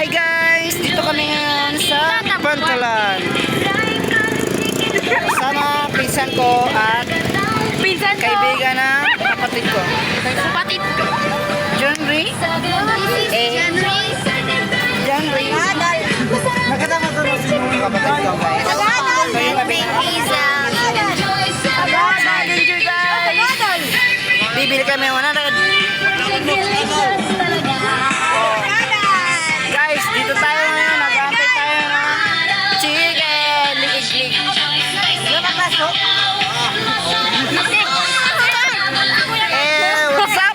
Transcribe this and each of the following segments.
Hi guys! Dito kami ngayon sa Pantalan. Sama pinsan ko at kaibigan ng kapatid ko. Jonry? Jonry? Nakatama ko na si kapatid ko guys. Ngayon kami bibili kami muna. Guys, dito tayo ngayon. Nag-aantay tayo ng chicken. Lig-lig. What's up?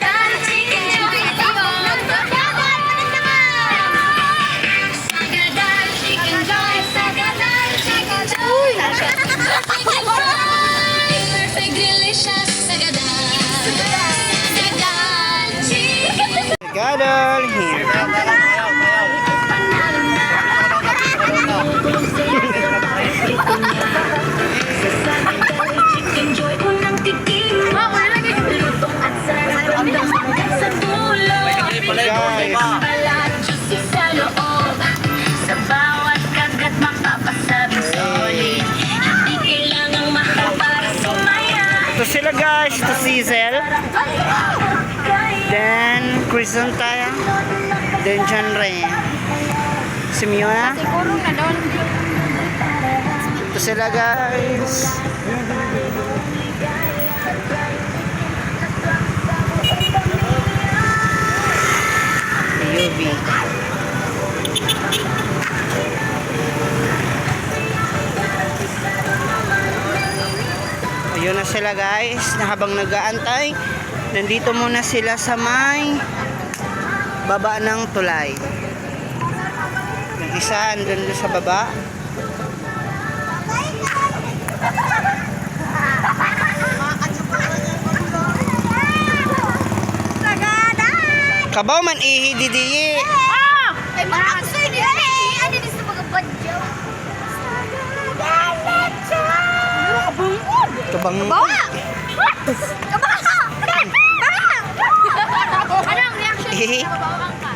Gadol here. Ito sila guys, ito si Zel. Then Kristen tayo. Then Jonry. Si Miona. Ito sila guys. UV. Ayun na sila guys, na habang nag-aantay, nandito muna sila sa may baba ng tulay. Yung isa andun sa baba. Kabaw man ihididiyi. Ay, makakasay nila eh. Ano din sa mga badyaw? Kabang. Bawa! Kabaha! Ano ang reaction mo sa kabawang ka?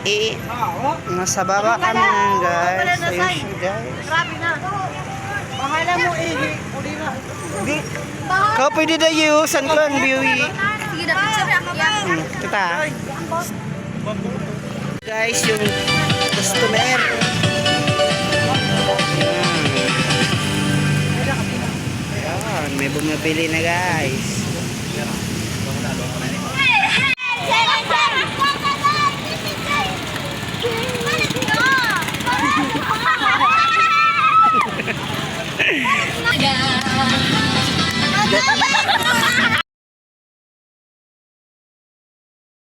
Nasa baba kami guys. Ayun siya guys. Grabe na. Bahala mo ihi. Uli na. Kau pwede na yun. San ko ang biwi? Sige na, picture ako yan. Kita. Guys, yung customer. Ayan, may bumabili na guys.